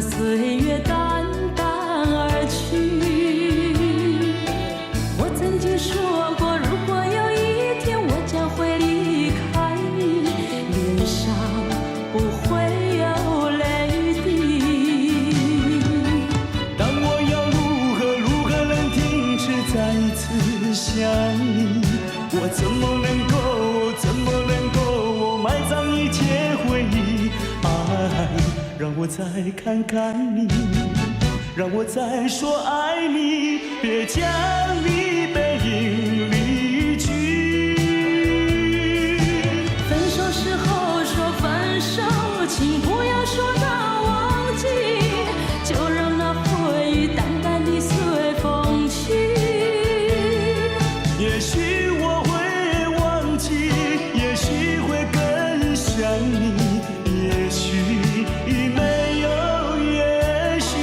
岁月淡淡而去。我曾经说过，如果有一天我将会离开你，脸上不会有泪滴。但我要如何能停止再一次想你？我怎么能够埋葬一切回忆？爱，让我再看看你，让我再说爱你，别将你背影离去。分手时候说分手，请不要说那忘记，就让那回忆淡淡地随风去。也许我会忘记，也许会更想你，也许没有也许。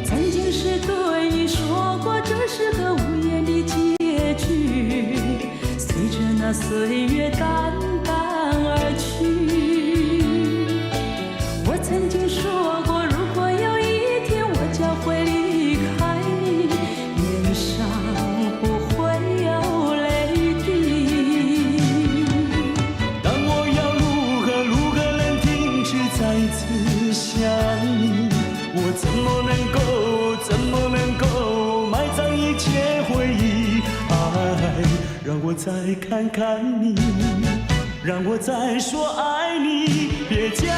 曾经是对你说过，这是个无言的结局，随着那岁月淡淡而去。我曾经说过，如果有一天我将会离开你，脸上不会有泪滴。但我要如何能停止再一次想你？我怎么能够埋葬一切回忆？爱，让我再看看你，让我再说爱你，别将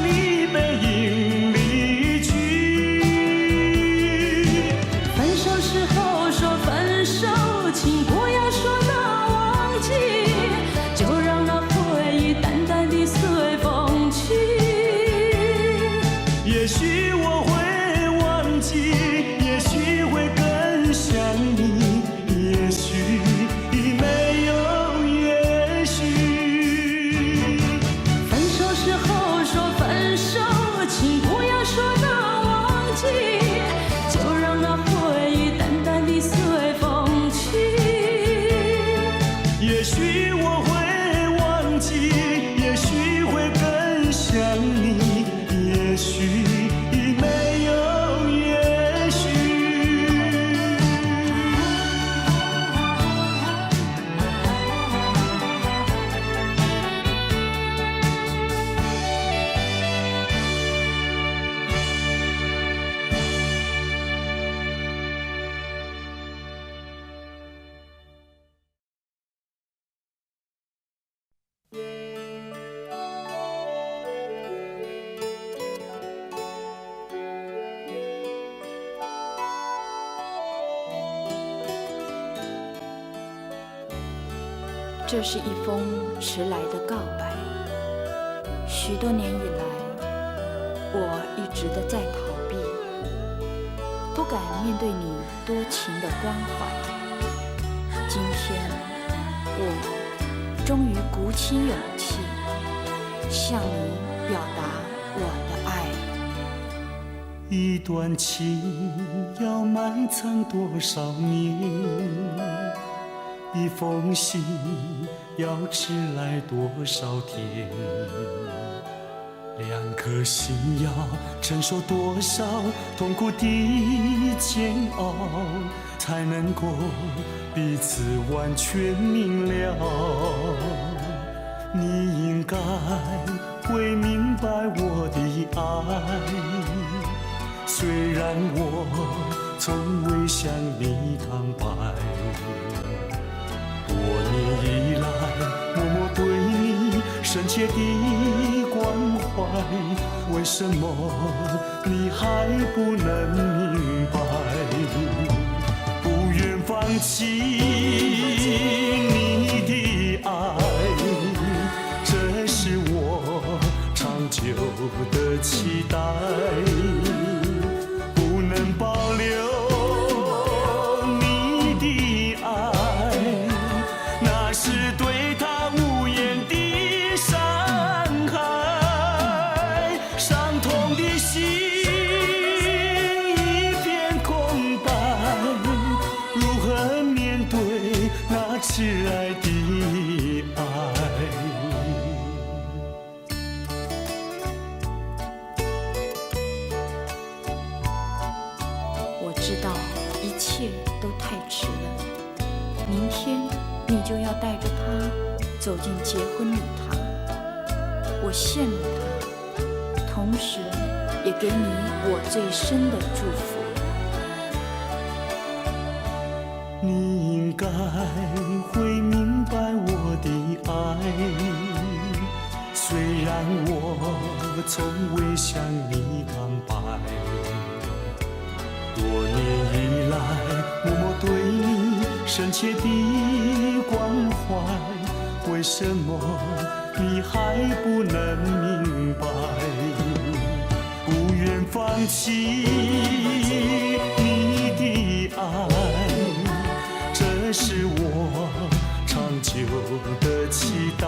你背影离去。分手时候说分手，请不要说那忘记，就让那回忆淡淡地随风去。也许我会忘记，也许会更想你，也许没有也许。分手时候说分手，请不要说那忘记，就让那回忆淡淡地随风去。也许我会忘记，也许会更想你，也许没有也许。这是一封迟来的告白。许多年以来，我一直的在逃避，不敢面对你多情的关怀。今天，我终于鼓起勇气，向你表达我的爱。一段情要埋藏多少年？一封信要迟来多少天？两颗心要承受多少痛苦的煎熬，才能够彼此完全明了？你应该会明白我的爱，虽然我从未向你坦白。多年以来，默默对你深切的关怀，为什么你还不能明白？不愿放弃你的爱，这是我长久的期待，不能保留你的爱，迟来的爱。我知道一切都太迟了，明天你就要带着他走进结婚礼堂，我羡慕他，同时也给你我最深的祝福。你应该会明白我的爱，虽然我从未向你坦白，多年以来默默对你深切的关怀，为什么你还不能明白？不愿放弃你的爱，这是我长久的期待，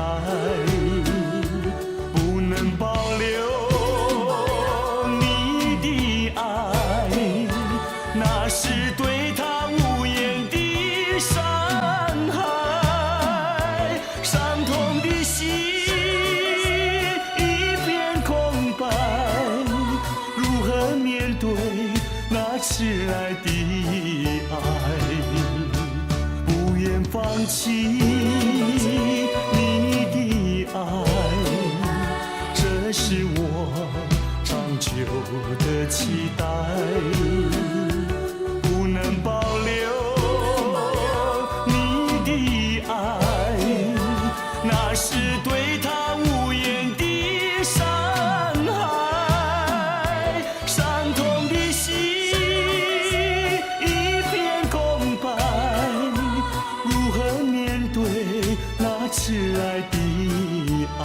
不能保留你的爱，那是对他无言的伤害，伤痛的心一片空白，如何面对那迟来的爱？不愿放弃你的爱，这是我长久的期待，不能保留你的爱，那是对他无言的伤害，伤痛的心一片空白，如何面对那迟来的爱？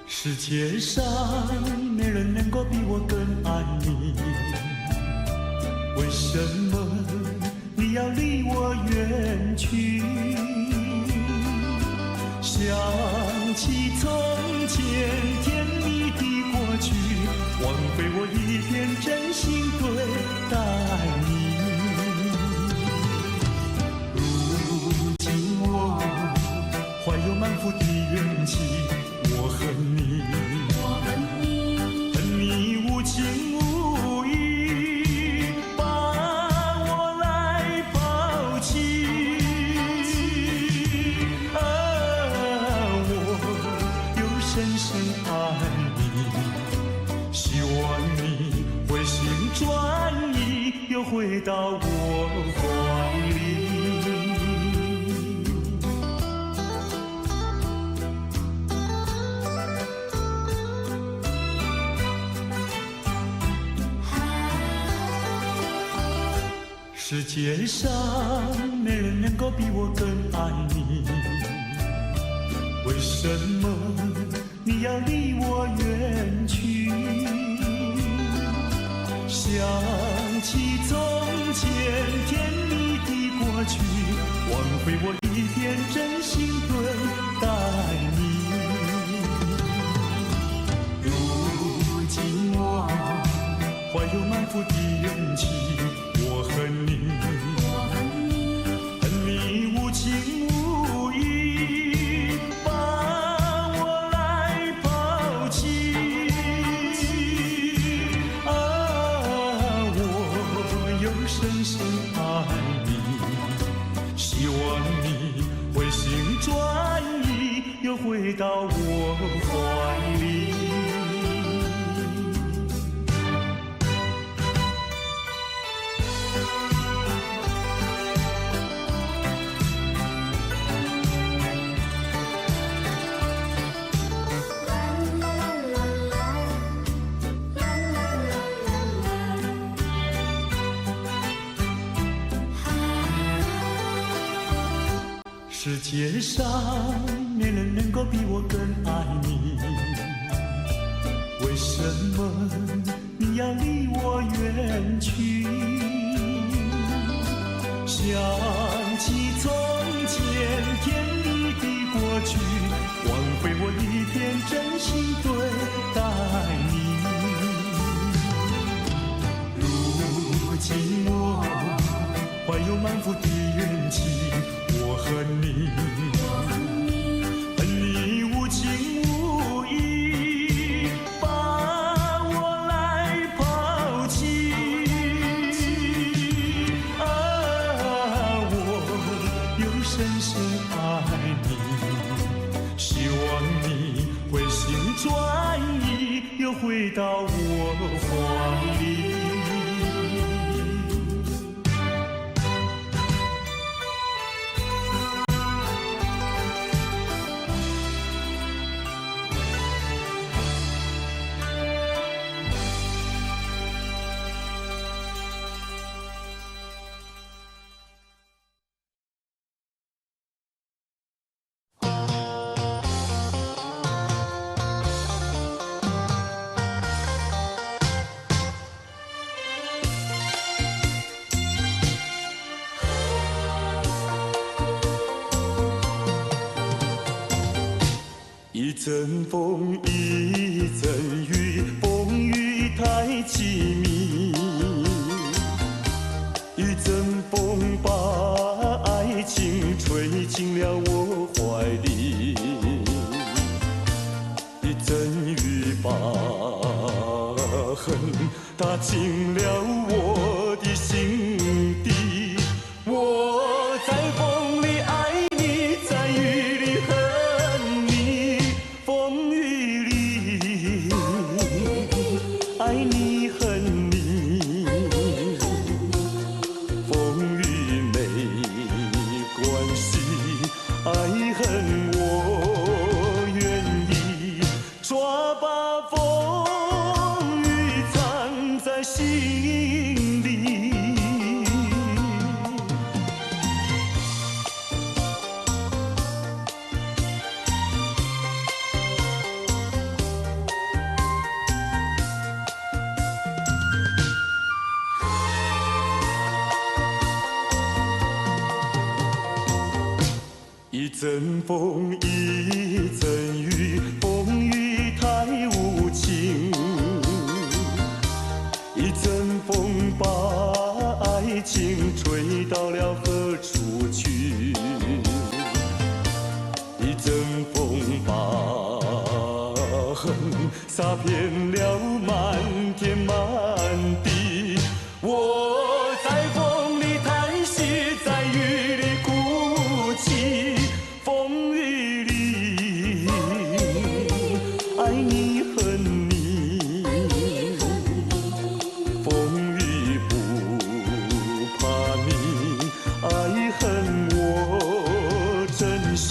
世界上没人能够比我更爱你，为什么你要离我远去？想起从前甜蜜的过去，枉费我一片真心对待你。如今我怀有满腹的怨气，我恨你，恨你无情无义，把我来抛弃。我又深深爱你，希望你回心转意，又回到我怀里。世界上没人能够比我更爱你，为什么你要离我远去？想起从前甜蜜的过去，枉费我一片真心对待你。如今我怀有满腹的怨气，我恨你，恨你无情无义，把我来抛弃。我又深深爱你，希望你回心转意，又回到我怀里。世界上没人能够比我更爱你，为什么你要离我远去？想起从前甜蜜的过去，枉费我一片真心对待你。如今我怀有满腹的怨气，我恨你，恨你无情无义，把我来抛弃。我又深深爱你，希望你回心转意，又回到我怀里。一阵风，一阵雨，风雨太凄迷。一阵风把爱情吹进了我怀里，一阵雨把恨打进了我的心底。我在风里爱你，在雨里恨你，风雨里爱你恨你，风雨没关系，爱恨我愿意，抓把风雨藏在心里。一阵风，一阵雨，风雨太无情。一阵风把爱情吹到了何处去？一阵风把恨洒遍了满天满地。我在风里叹息，在雨里哭泣。风雨里爱你恨你，风雨不怕你，爱恨我珍惜，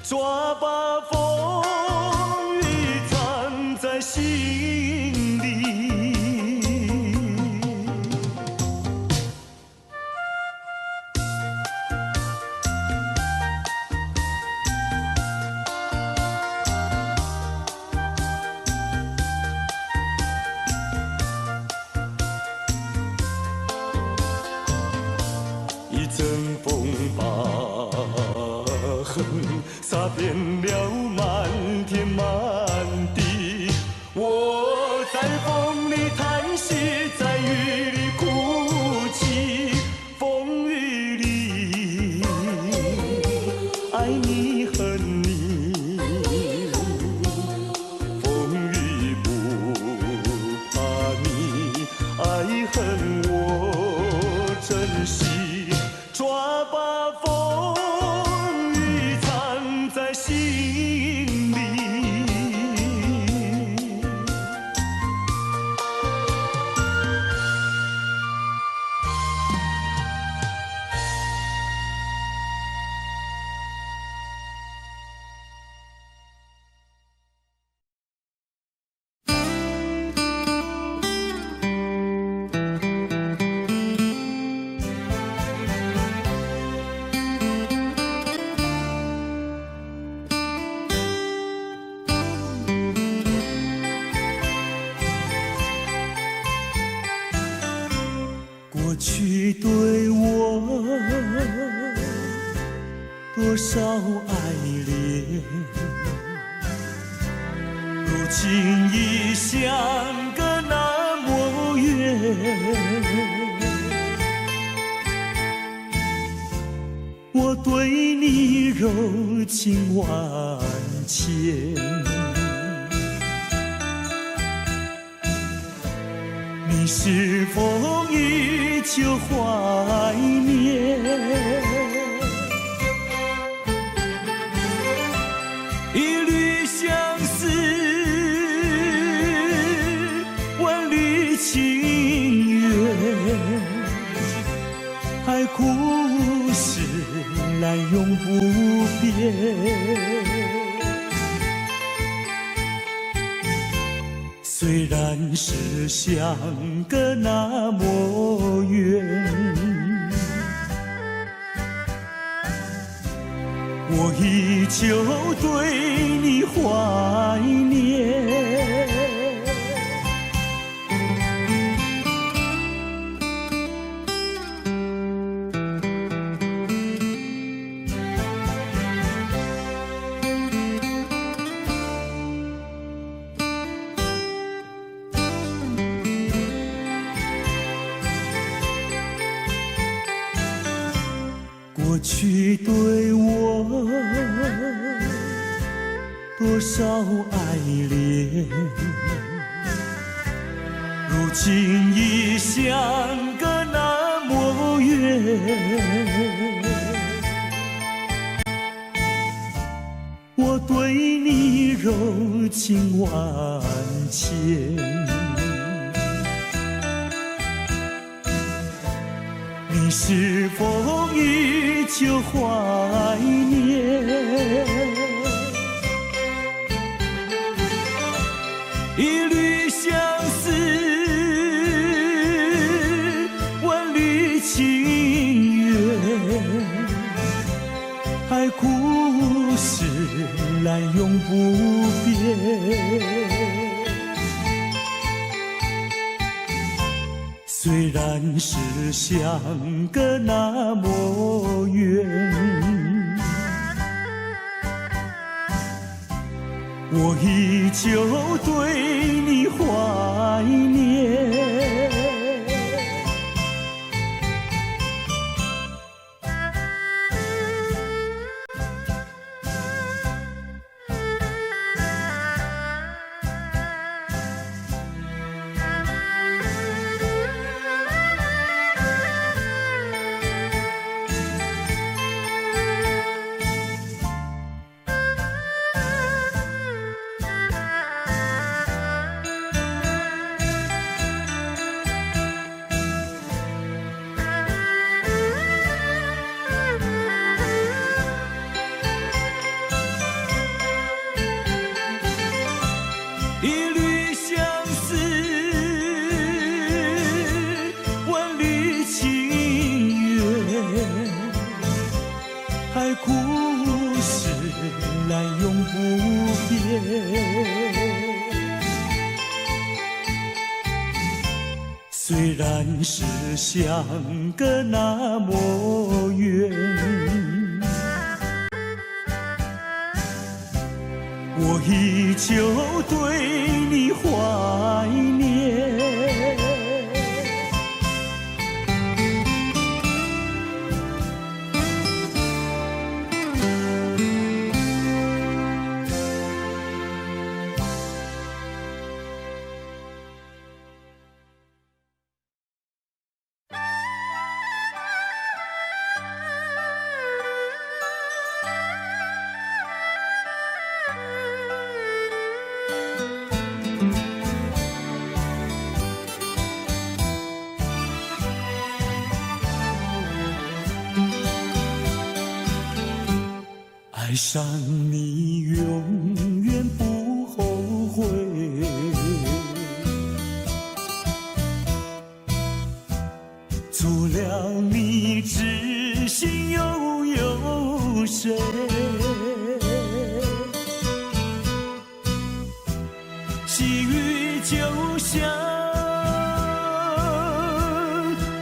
抓把风雨藏在心里。一阵风把恨洒遍了满天满地。我在风里叹息，在雨里哭泣。风雨里爱你恨你，风雨不怕你，爱恨我珍惜。抓把风雨藏在心里。多少爱恋，如今已相隔那么远。我对你柔情万千，你是否依旧怀念？一缕相思，万缕情缘，爱故事难永不变。虽然是相隔那么远，我依旧对你怀念。过去对我多少爱恋，如今已相隔那么远。我对你柔情万千，你是否依旧怀念？一缕相思，万缕情缘，爱故事难永不变。虽然是相隔那么远，我依旧对你怀念。虽然是相隔那么远，我依旧对你怀念。爱上你永远不后悔，足了你知心又有谁？细雨就像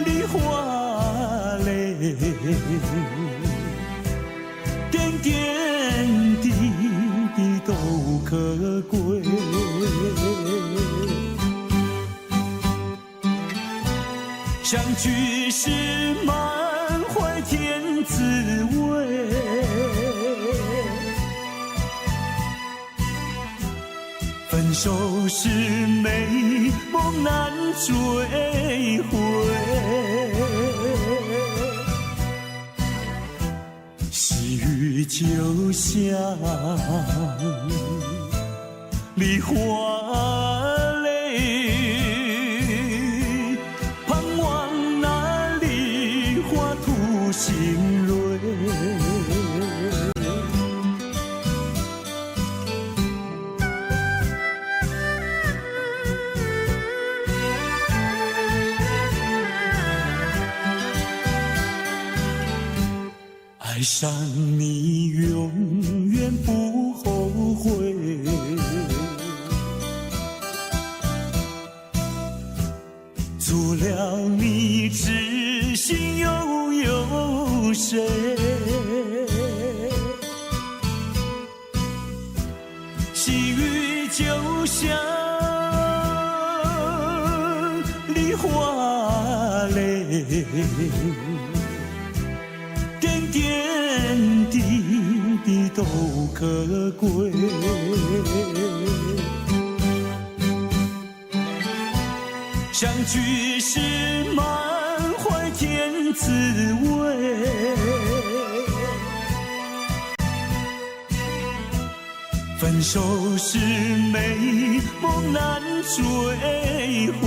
梨花泪，点滴滴都可贵。相聚时满怀甜滋味，分手时美梦难追回。细雨就像梨花泪，盼望那梨花吐心蕊。爱上你永远不后悔，做了你知心又有谁？细雨就像梨花泪，点点滴滴都可贵。相聚时满怀甜滋味，分手时美梦难追回。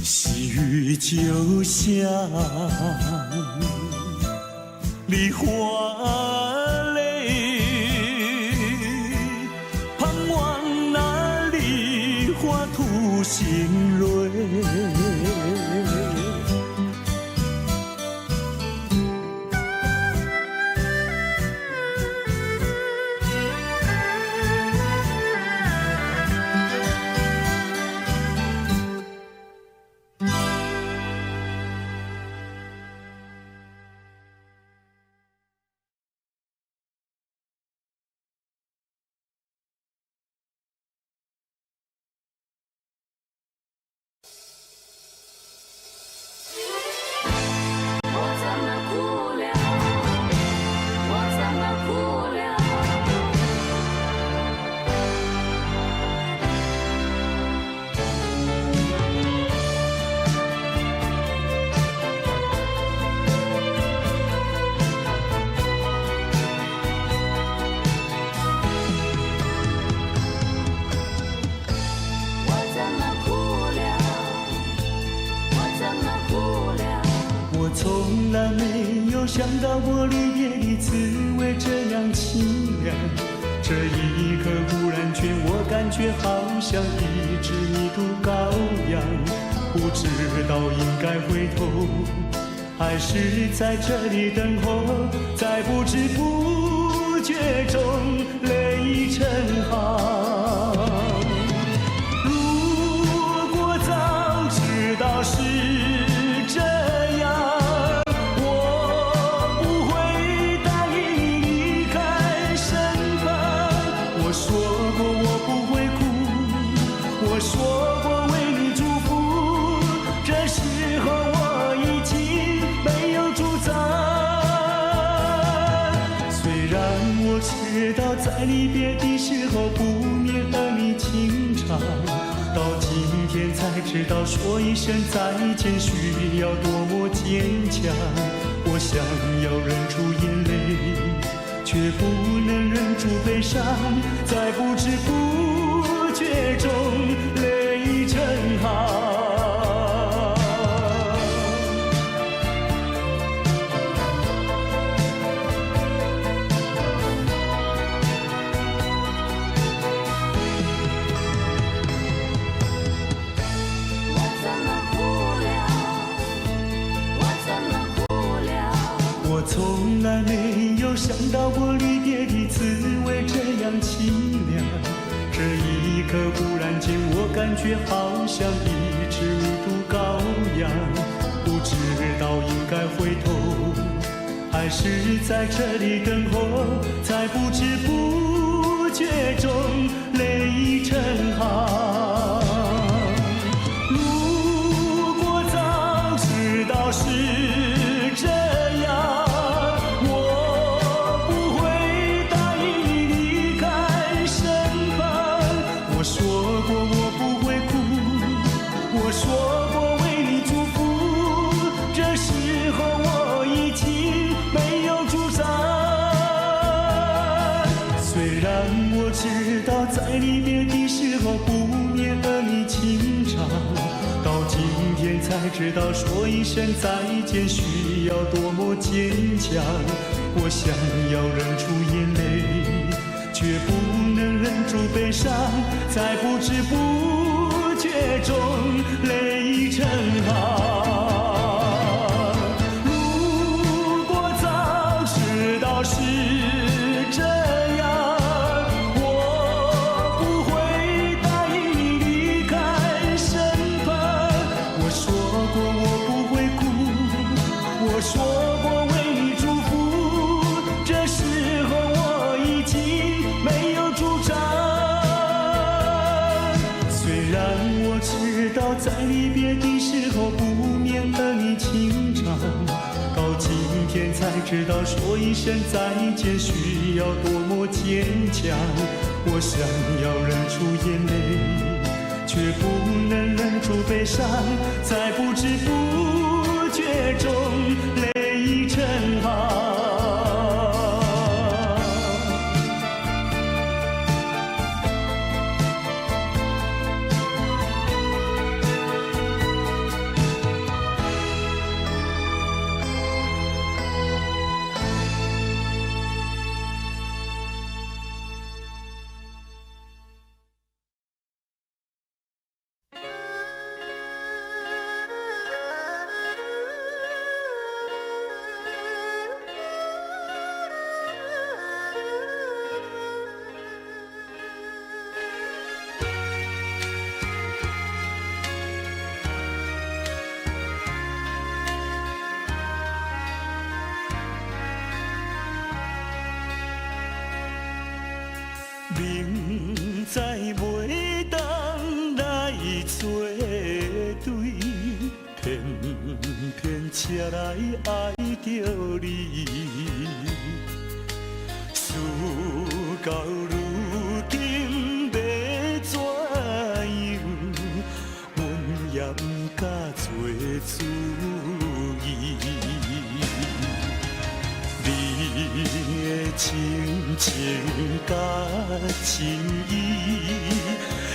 细雨就像梨花泪，盼望那梨花吐心蕊。从来没有想到过离别的滋味这样凄凉，这一刻忽然间我感觉好像一只迷途羔羊，不知道应该回头还是在这里等候，在不知不觉中泪成行。如果早知道是这样，我说过为你祝福，这时候我已经没有主宰。虽然我知道在离别的时候不免和你情长，到今天才知道说一声再见需要多么坚强。我想要忍住眼泪，却不能忍住悲伤，在不知不觉中泪成行。我从来没有想到过离别的滋味这样凄凉，这一刻忽然间我感觉好像一只迷途羔羊，不知道应该回头，还是在这里等候，在不知不觉中泪成行。如果早知道是这样，我不会答应你离开身旁。我说过我不会哭，我说过为你祝福，这时候我已经没有主张。虽然我知道在离别的时候不免和你情长，到今天才知道说一声再见需要多么坚强。我想要忍住眼泪，却不能忍住悲伤，在不知不觉中泪成行。如果早知道是这样，我不会答应你离开身旁。我说过我不会哭，我说过为你祝福，这时候我已经没有主张。虽然我知道在离别的时候不免和你情长，到今天才知道说一声再见需要多么坚强。我想要忍住眼泪，却不能忍住悲伤，在不知不觉中泪成行。明知袂当来作对，偏偏车来爱着你。事到如今要怎样？阮也不敢做主意。你的情情甲情意，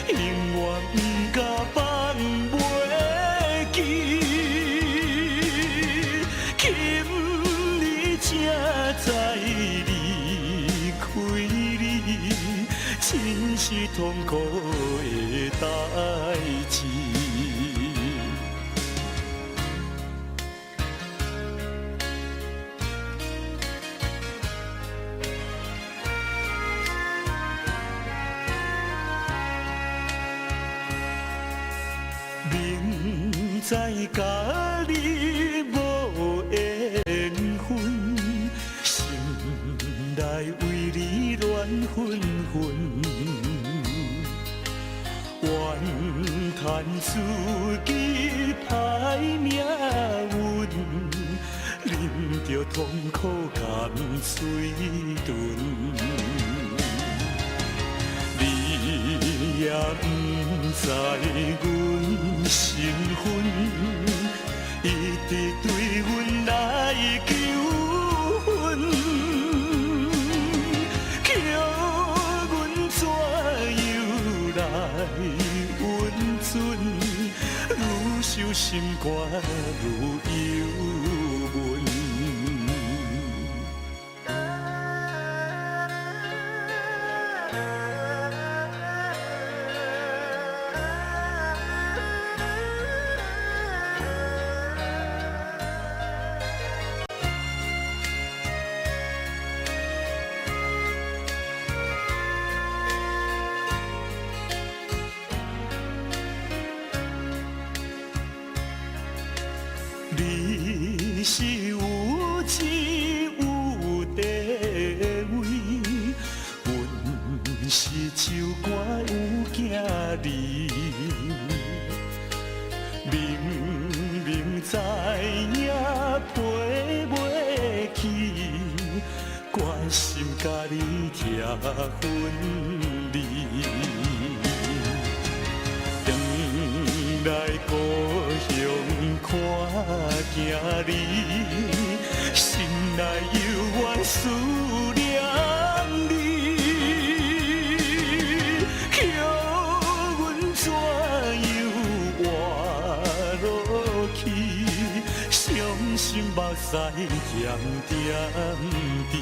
永远不敢放袂记。今日才知离开你，真是痛苦的代志。明知甲你无缘分，心内为你乱纷纷，怨叹自己歹命运，啉着痛苦甘水顿。你也不知阮身份，一直对阮来求婚，叫阮怎样来温存？愈想心肝愈忧闷。你你是有智有地位，阮是唱歌有囝儿，明明知影陪袂起，关心甲你拆分离。来故乡看囝儿，心内犹原思念你，叫阮怎样活落去？伤心目屎点点滴。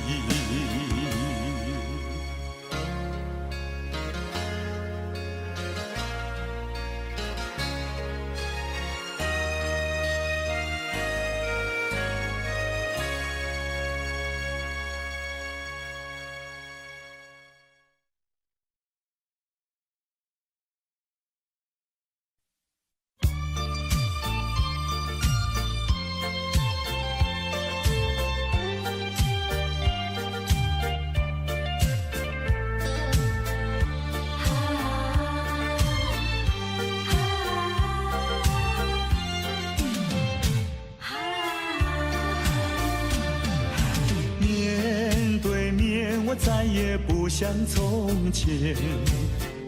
再也不像从前，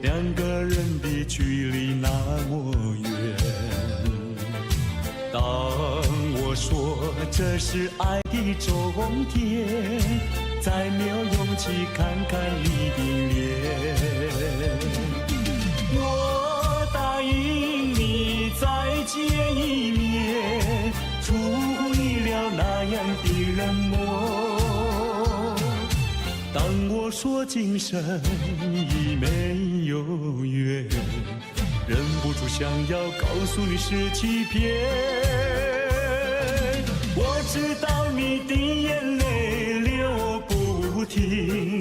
两个人的距离那么远。当我说这是爱的终点，再没有勇气看看你的脸。我答应你再见一面，出乎意料那样的冷漠。当我说今生已没有缘，忍不住想要告诉你是欺骗。我知道你的眼泪流不停，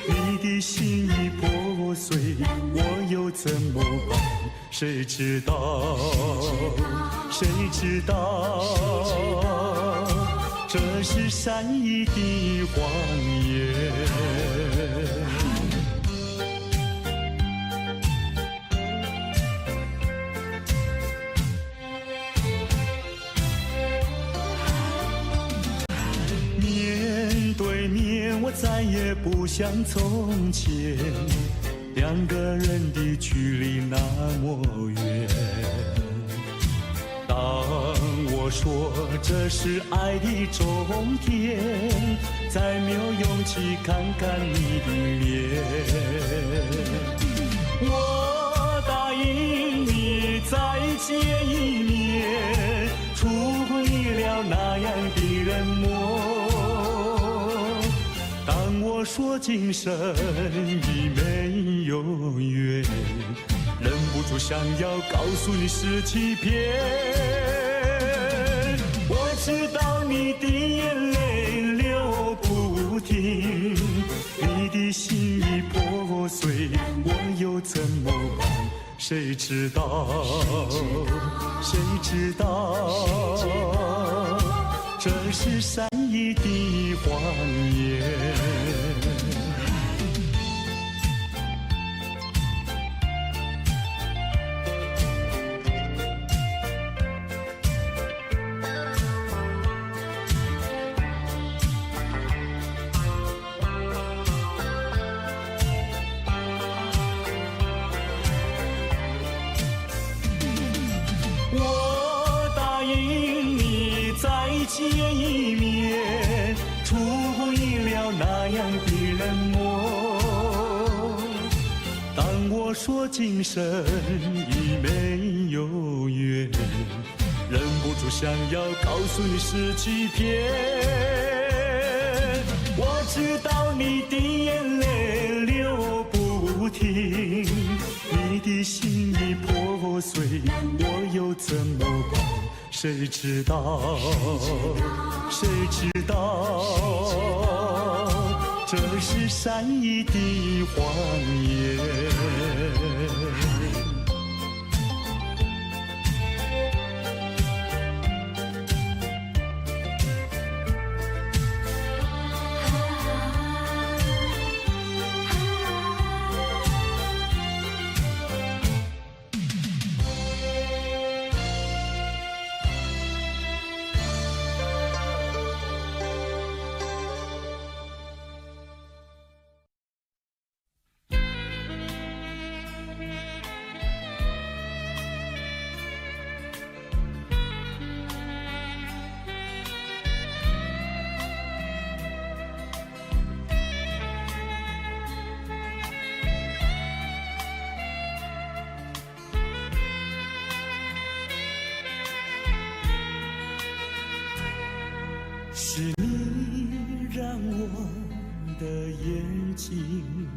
你的心已破碎，我又怎么办？谁知道？谁知道？这是善意的谎言。面对面，我再也不像从前，两个人的距离那么远。当我说这是爱的终点，再没有勇气看看你的脸。我答应你再见一面，出乎意料那样的冷漠。当我说今生已没有缘，忍不住想要告诉你是欺骗。我知道你的眼泪流不停，你的心已破碎，我又怎么办？谁知道？谁知道？这是善意的谎言。我答应你再见一面，出乎意料那样的冷漠。当我说今生已没有缘，忍不住想要告诉你是欺骗。我知道你的眼泪流不停，你的心已破碎，我又怎么办？谁知道？谁知道？这是善意的谎言。是你让我的眼睛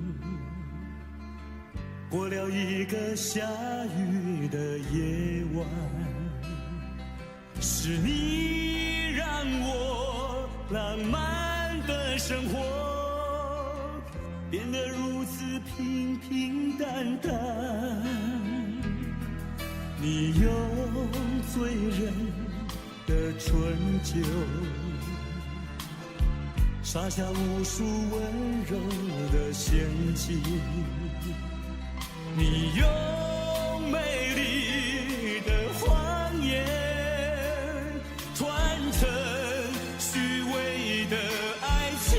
过了一个下雨的夜晚，是你让我浪漫的生活变得如此平平淡淡。你用醉人的醇酒洒下无数温柔的陷阱，你用美丽的谎言团成虚伪的爱情，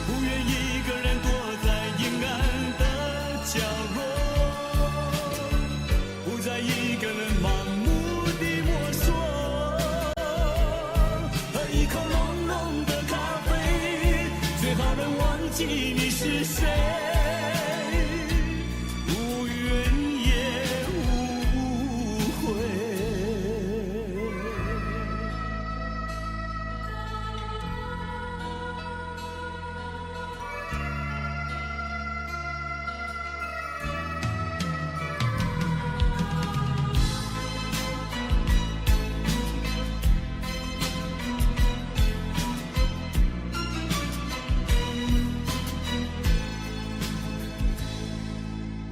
不愿一个人躲在阴暗的角落，不再一个人盲目地摸索，喝一口浓浓的咖啡，最好能忘记你是谁，无怨也无悔。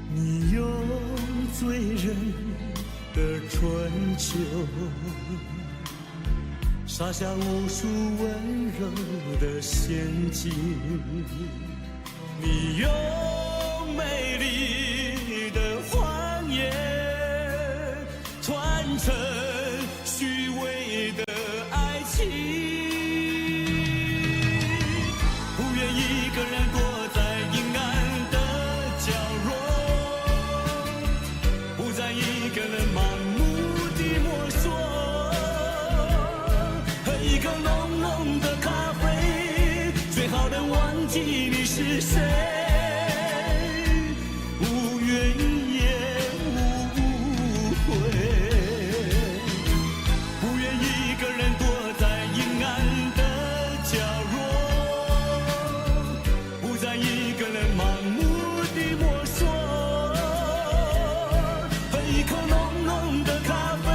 你用醉人的醇酒洒下无数温柔的陷阱，你用美丽的谎言团成虚伪的爱情，不愿一个人躲在阴暗的角落，不再一个人盲目地摸索，喝一口浓浓的咖啡，最好能忘记你是谁，无怨也无悔，不愿一个人躲在阴暗的角落，不再一个人盲目地摸索，喝一口浓浓的咖啡，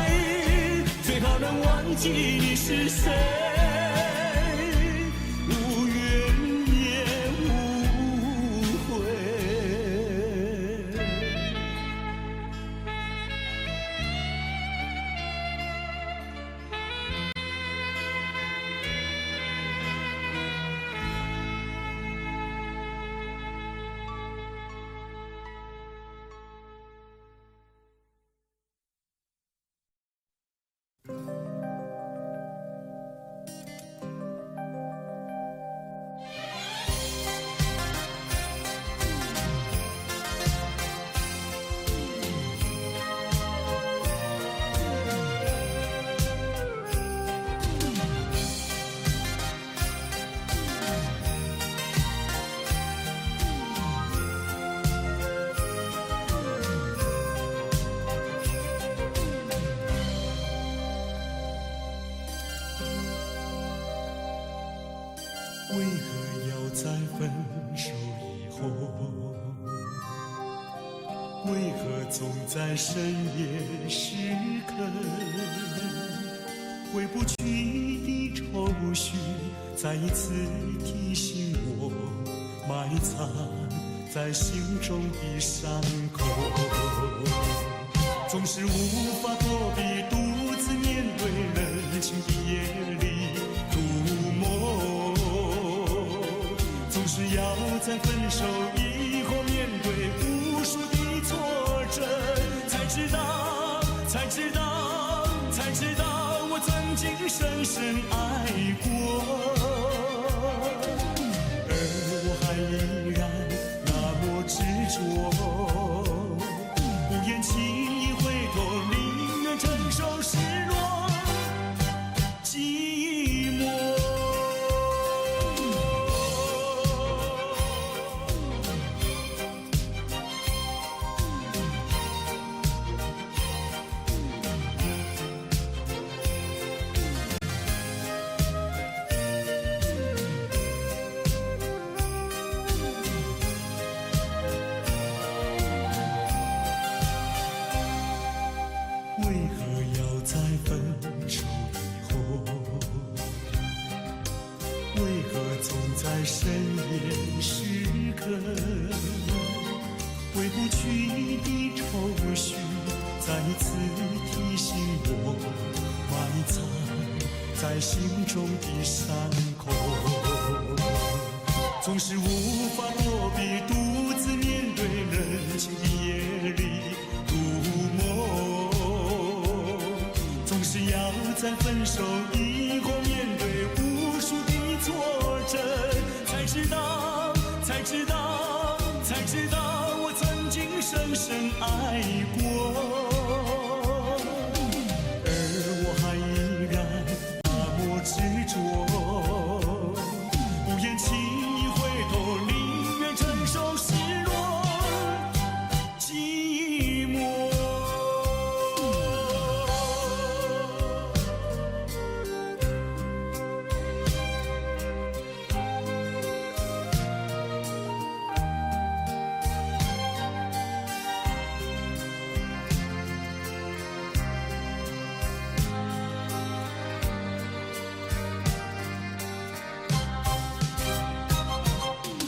最好能忘记你是谁，无怨也无悔。为何要在分手以后，为何总在深夜时刻，回不去的愁绪再一次提醒我，埋藏在心中的伤口，总是无法躲避独自面对冷清的夜里涂抹，总是要在分手以后面对无数的挫折，才知道我曾经深深爱过，而我还依然那么执着，不愿轻易回头，宁愿承受失落寂寞。在深夜时刻，挥不去的愁绪，再次提醒我，埋藏在心中的伤口。总是无法躲避，独自面对冷清的夜里入梦。总是要在分手以后面对无数的挫折，才知道我曾经深深爱过，而我还依然那么执着，不愿轻易回头，宁愿承受失落寂寞。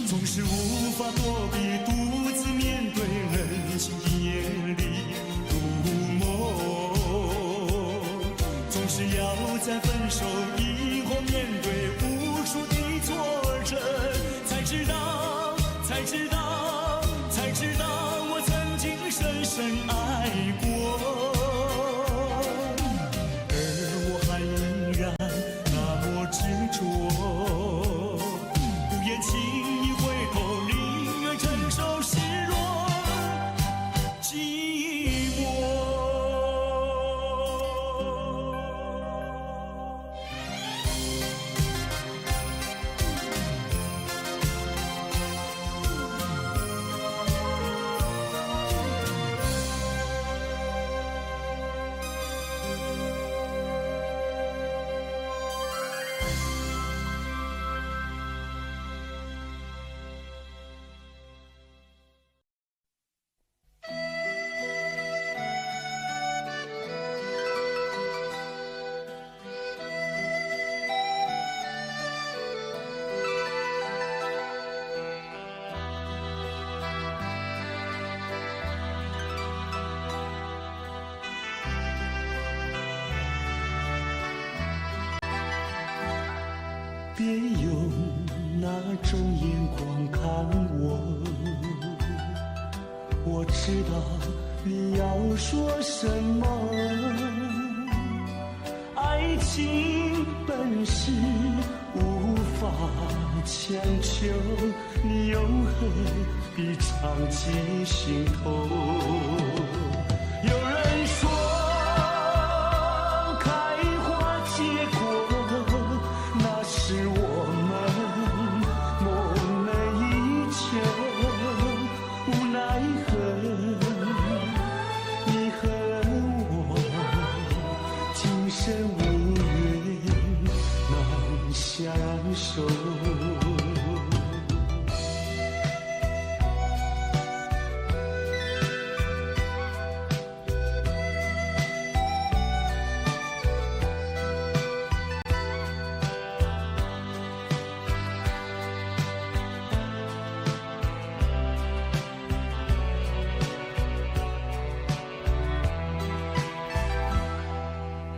总是无法躲避，独自面对冷清的夜里入梦。总是要在分手以后面对无数的挫折，才知道我曾经深深爱过，而我还依然那么执着，不愿轻易回头，宁愿承受失落寂寞。别用那种眼光看我，我知道你要说什么。爱情本是无法强求，你又何必藏进心头？有人说是我们梦寐以求，无奈何你和我今生无缘难相守。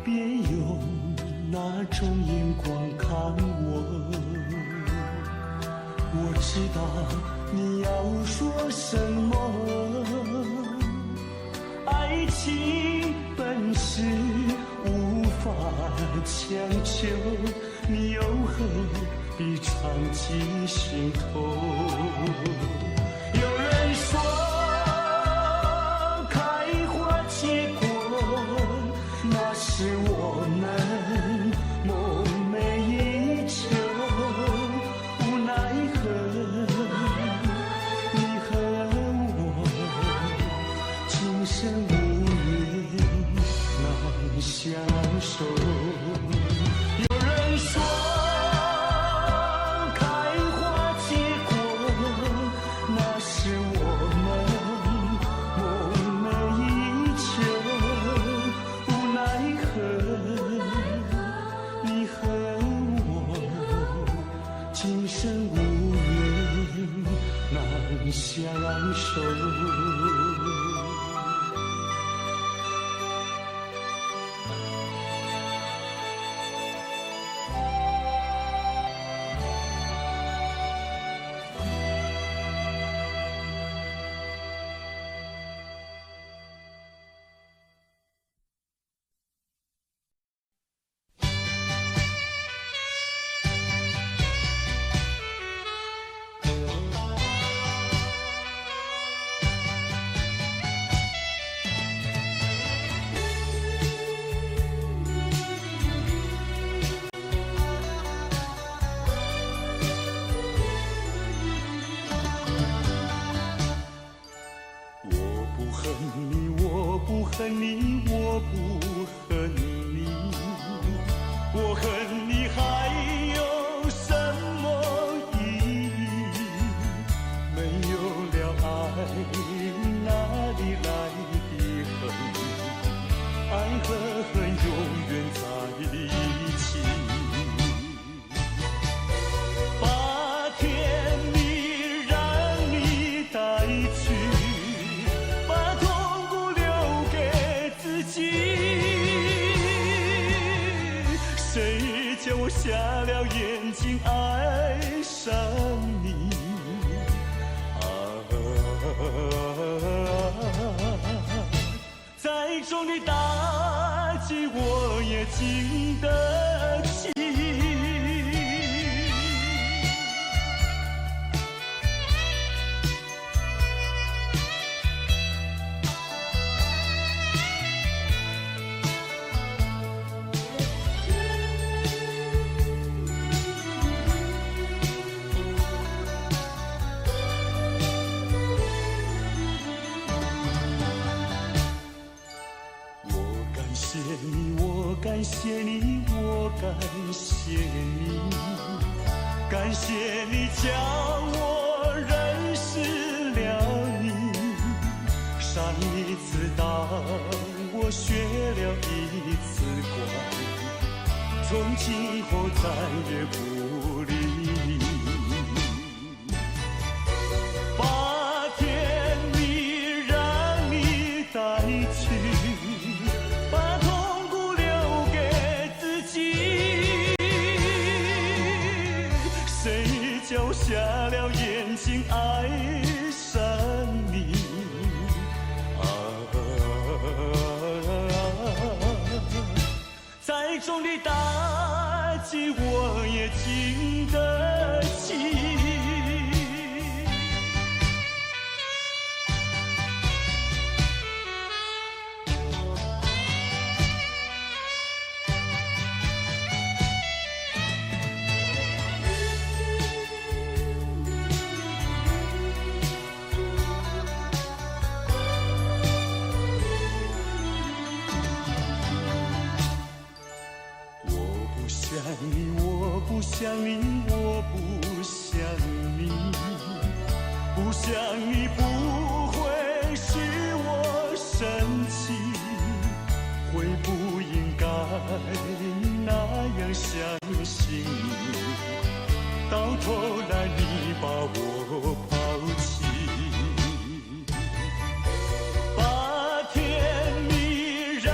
别用那种眼光看我，我知道你要说什么。爱情本是无法强求，你又何必藏进心头？有人说开花结果，那是我们梦寐以求，无奈何你和我今生无缘难相守。有人说开花结果，那是我们梦寐以求，无奈何我瞎了眼睛爱上你。再重的打击我也经得起。我感谢你，我感谢你，感谢你叫我认识了你。上一次当我学了一次乖，从今后再也不理你。把甜蜜让你带去。叫瞎了眼睛爱上你。再重的打击我也经得起。我不想你，我不想你，不想你不会使我生气，会不应该那样相信你，到头来你把我抛弃。把甜蜜让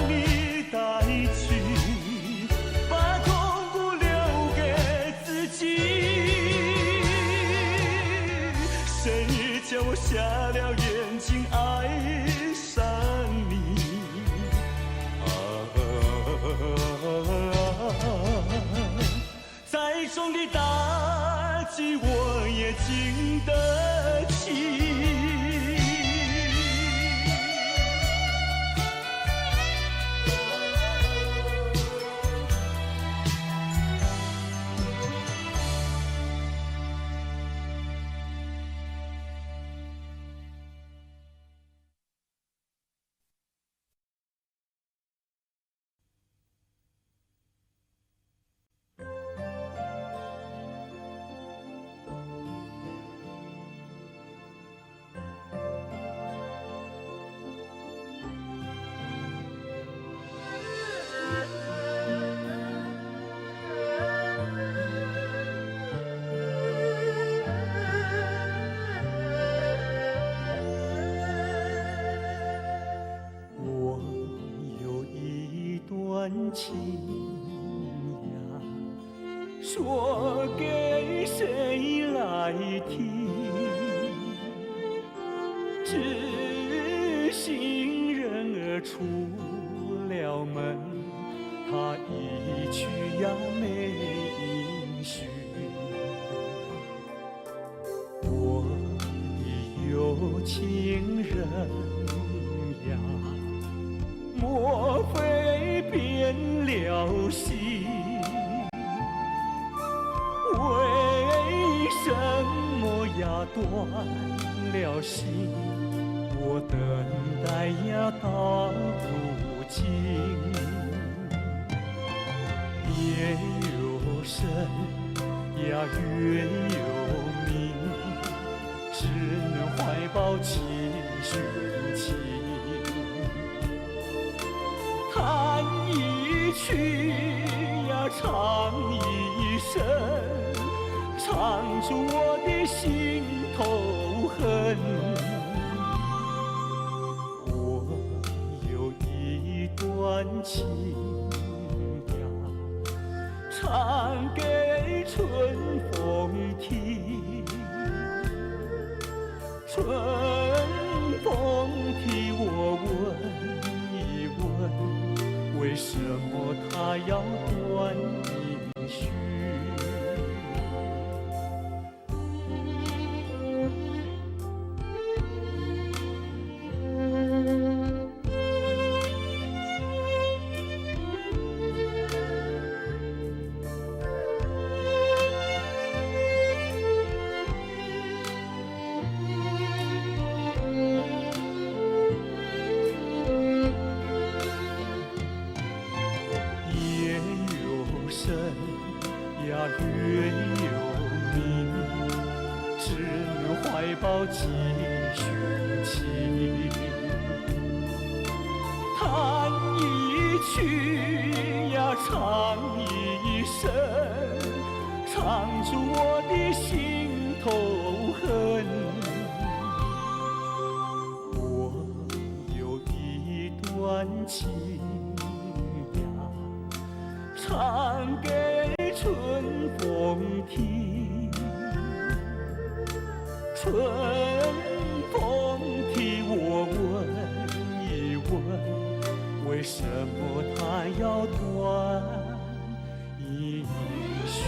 你带去。叫我瞎了眼睛爱上你。再重的打击我也经得起。情呀，说给谁来听？知心人儿出了门，他一去呀没音讯。我的有情人呀，莫非变了心？为什么呀断了心？我等待呀到如今，夜有深呀月有明，只能怀抱期寻情。弹一曲呀唱一声，唱出我的心头恨。我有一段情呀，唱唱给春风听。春风替我问一问，为什么它要断音讯？月有明，只能怀抱几寻情。弹一曲呀，唱一声，唱出我的心头恨。我有一段情呀，唱给春风听，春风替我问一问，为什么它要断音讯？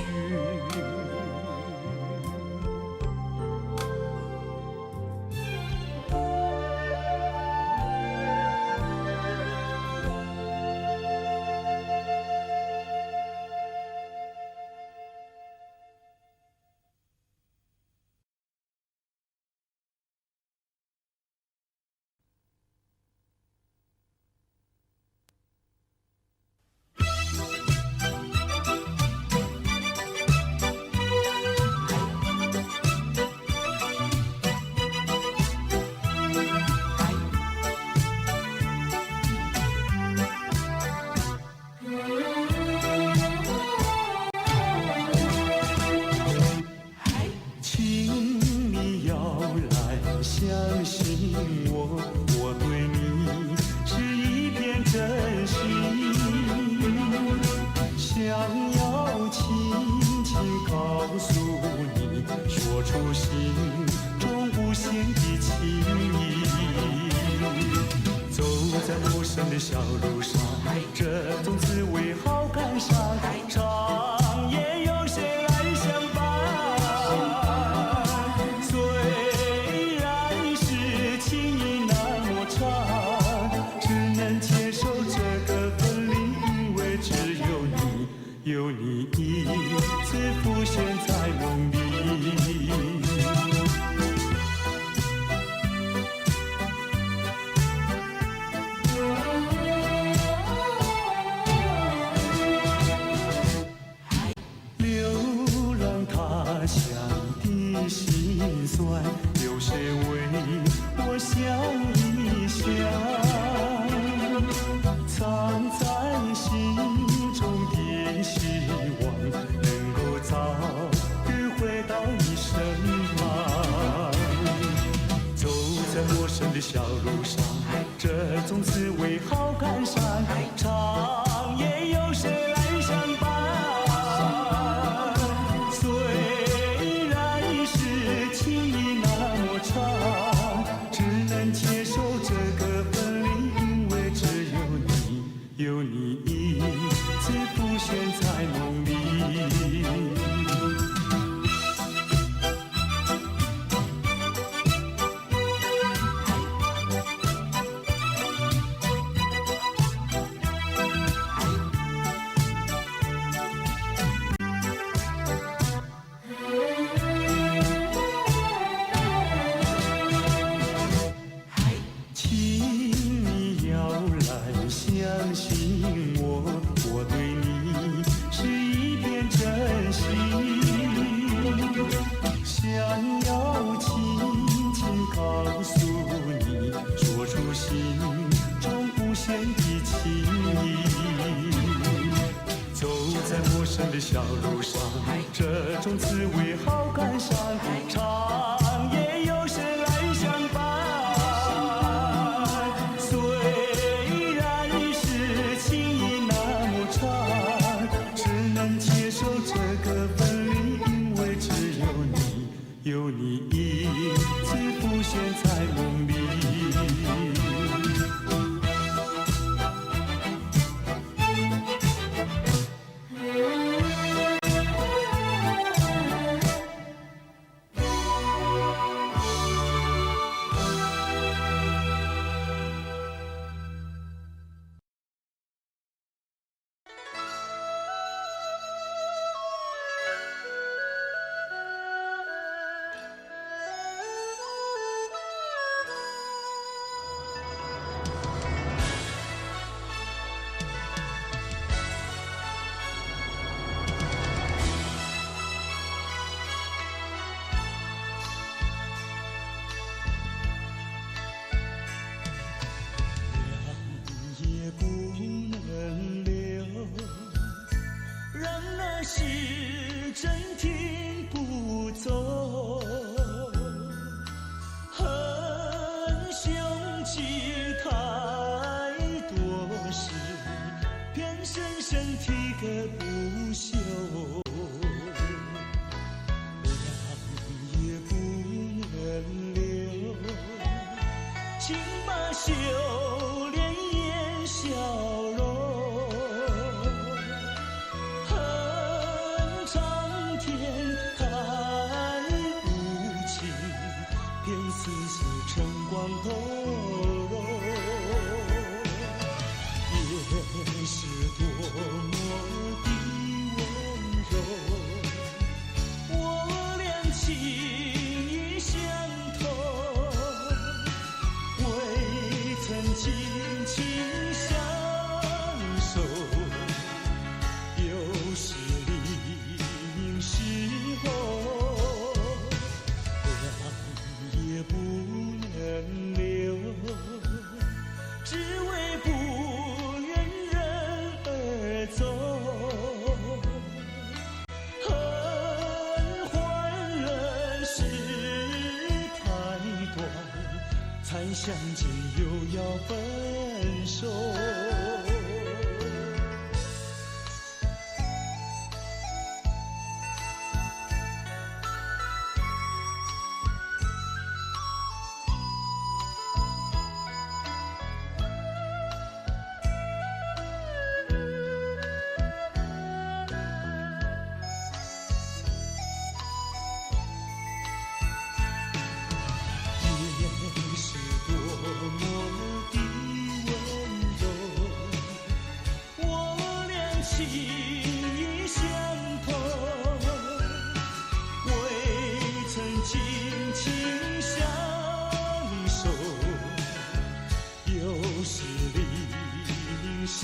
小路上，这种滋味好感伤，长夜有谁来相伴？虽然是情意那么长，只能接受这个分离，因为只有你，有你一次浮现在梦里。心酸，有谁为我想一想？藏在心中的希望，能够早日回到你身旁。走在陌生的小路上，这种滋味好感伤。长夜有谁来相伴？接受这个分离，因为只有你，有你一次浮现在梦里。相信我，我对你是一片真心，想要轻轻告诉你，说出心中无限的情意。走在陌生的小路上，这种滋味好感伤。长夜有谁来相伴？接受时针停不走，恨凶吉太多事，偏生身体个不休，凉也不能留，请把修炼眼笑容。丝丝晨光透融，也是多么的温柔。我俩情意相通，未曾紧紧相守，有时离时候。也不能留，只为不愿人而走。恨换了时太短，才相见又要分手。是多么的温柔，我俩情意相通，未曾紧紧相守，有时离时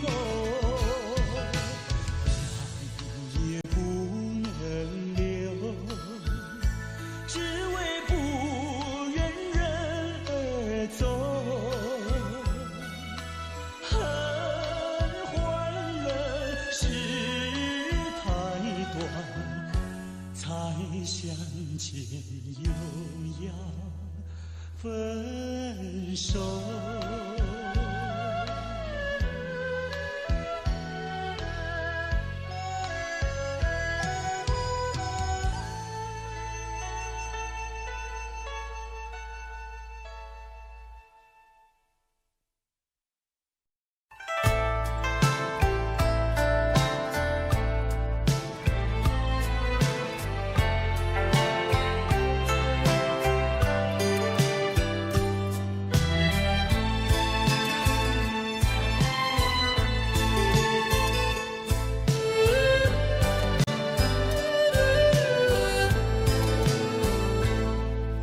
候，也不能留，只为不走，恨换了时太短，才相见又要分手。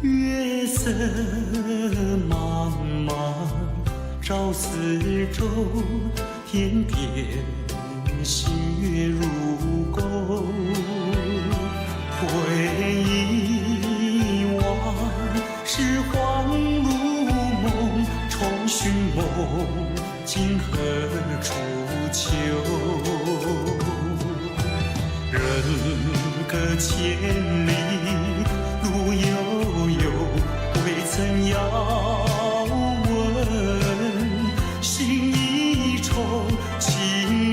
月色茫茫照四周，天边星月如钩。回忆往事恍如梦，重寻梦今何处求？人隔千里路悠悠，未曾遥问，心一重，情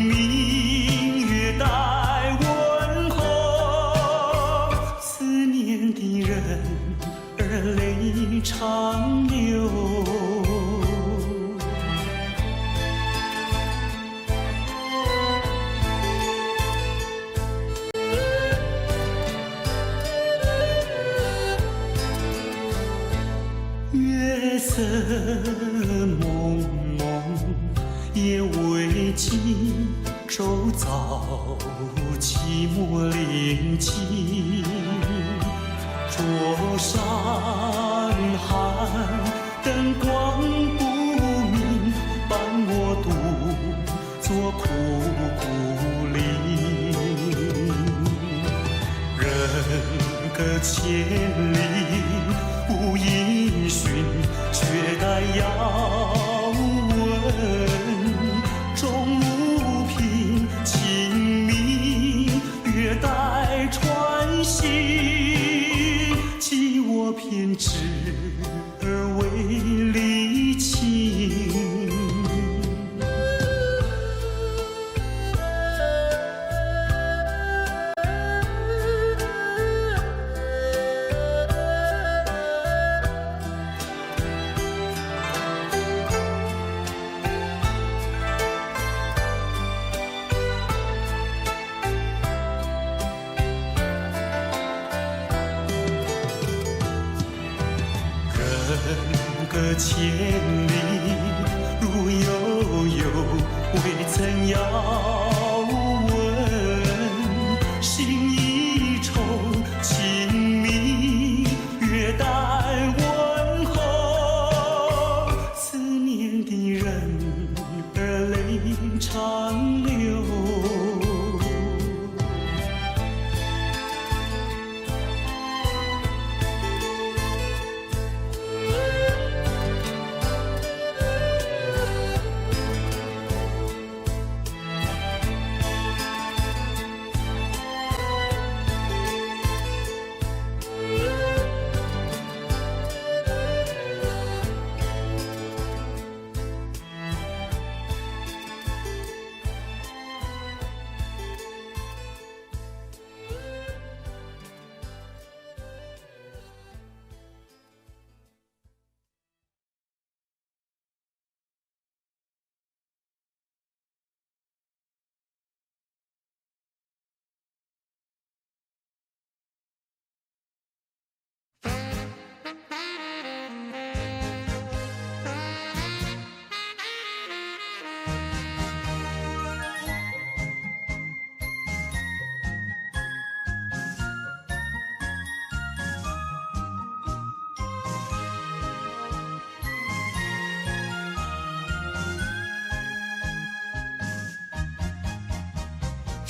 明月待问候。思念的人儿泪长流。月色蒙蒙，夜未尽，周遭寂寞临近。桌上寒，灯光不明，伴我独坐苦苦林。人隔千里无音讯，却待遥问。终无凭，情明千里，路悠悠，未曾遥问。心一重，情迷，月淡问候。思念的人儿泪长流。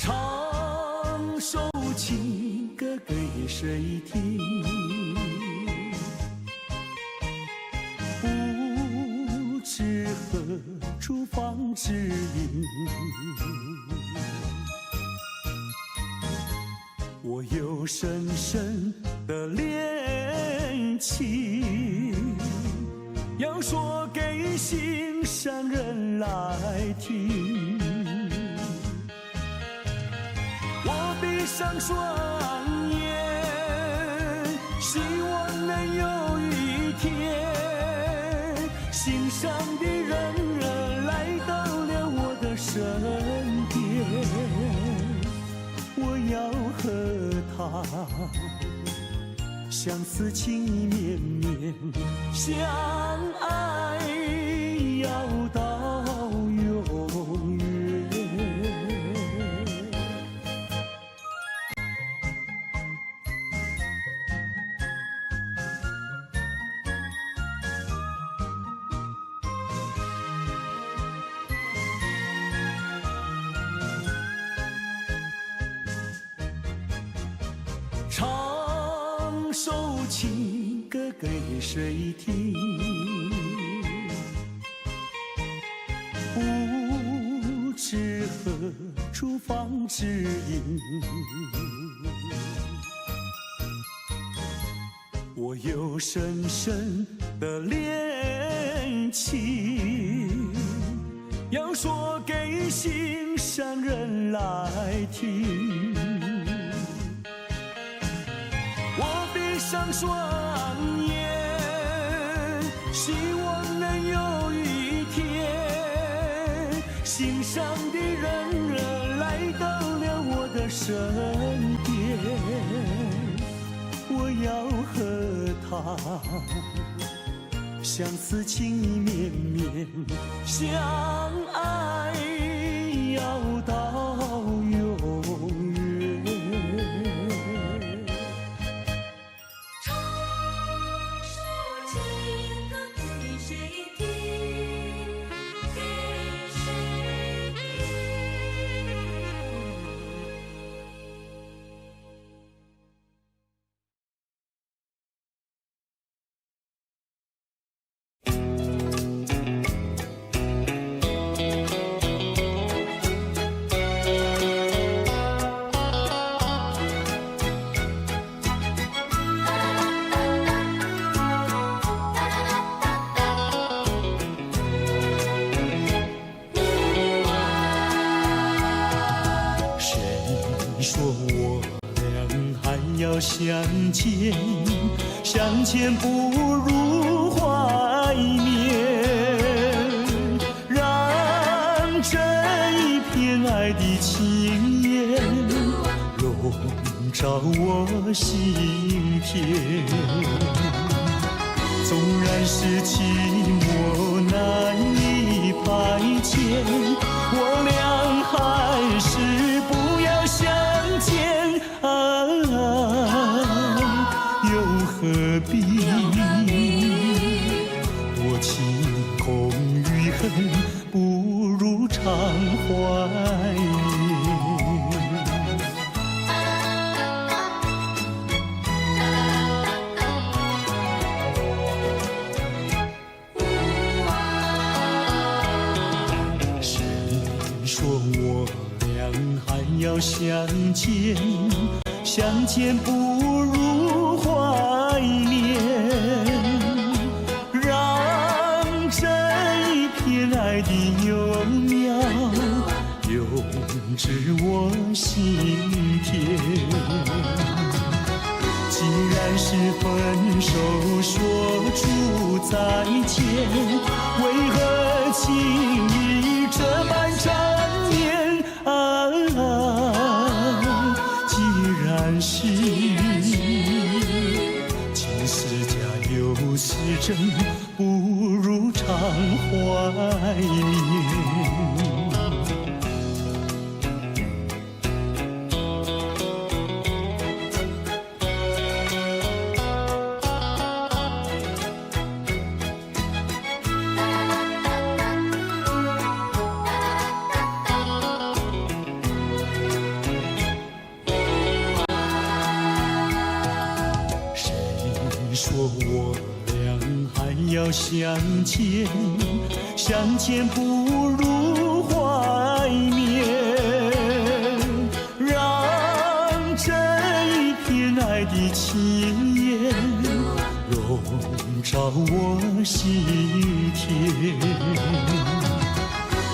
唱首情歌给谁听？不知何处方知音。我有深深的恋情，要说给心上人来听。我闭上双眼，希望能有一天，心上的人儿来到了我的身边，我要和他相思情意绵绵，相爱要到永远。唱首情歌给谁听？不知何处方知音。我有深深的恋情，要说给心上人来听。我闭上双眼，希望能有一天，心上的人儿来到了我的身边，我要和他相思情意绵绵，相爱要到永远。相见，相见不如怀缅，让这一片爱的情焰笼罩我心田。纵然是寂寞难以排遣，我俩还是不要相见啊，又何必多情空余恨，不如常怀念。要相见，相见不如怀念，让这一片爱的幼苗永植我心田。既然是分手说出再见，为何情意这般缠绵啊？既然是情是假又是真，不如常怀念。相见，相见不如怀念，让这一片爱的情焰笼罩我心田。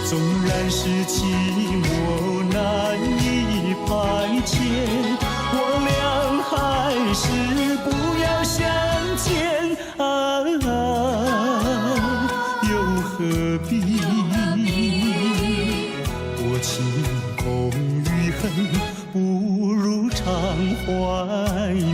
纵然是寂寞难以排遣，我俩还是不要相见啊，又何必多情空余恨，不如常怀念。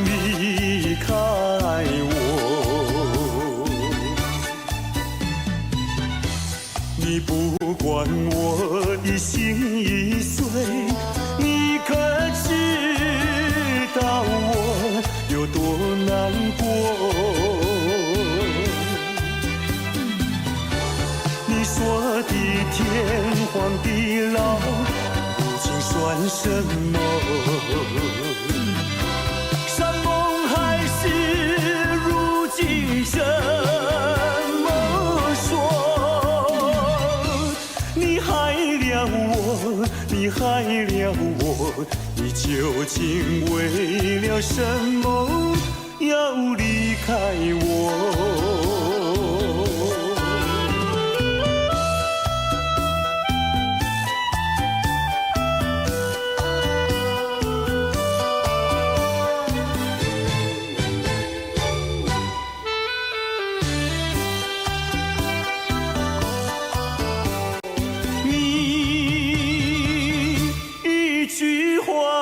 离开我，你不管我的心已碎，你可知道我有多难过？你说的天荒地老，如今算什么？山盟海誓，如今怎么说？你害了我，你害了我，你究竟为了什么要离开我？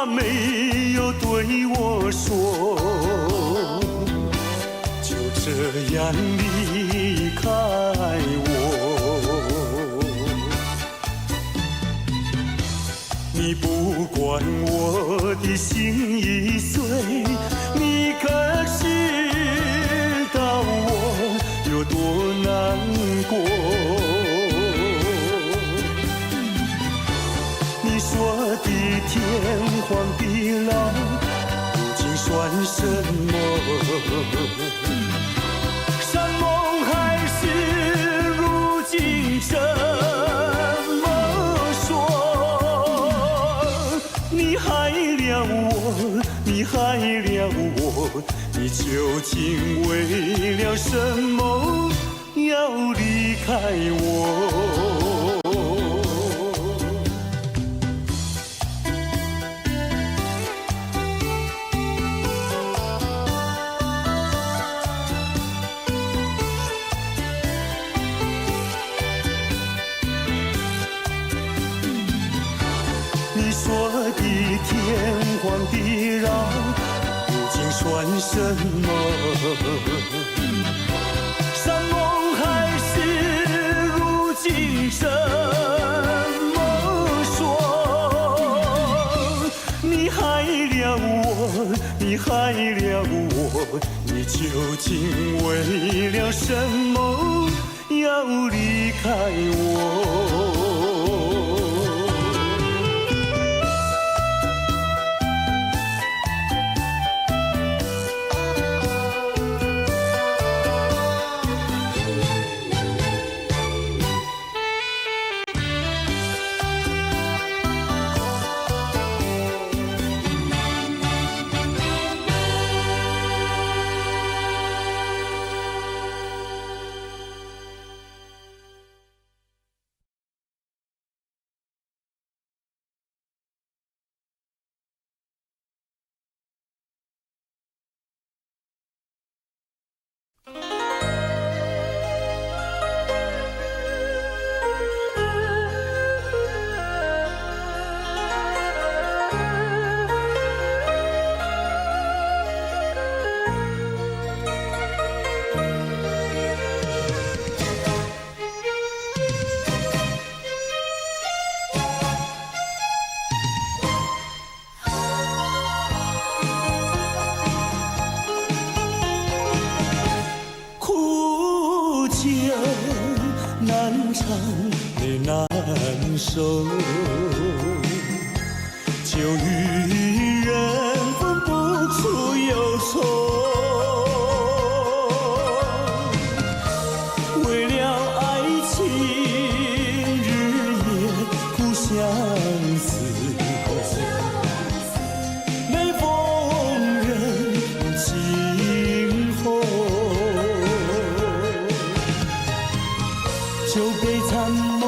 没有对我说，就这样天荒地老，如今算什么？山盟海誓，如今怎么说？你害了我，你害了我，你究竟为了什么要离开我？你说的天荒地老，如今算什么？山盟海誓，如今怎么说？你害了我，你害了我，你究竟为了什么要离开我？难唱也难受，就与人分不出忧愁。为了爱情，日夜苦相思，每逢人静候。酒杯残梦，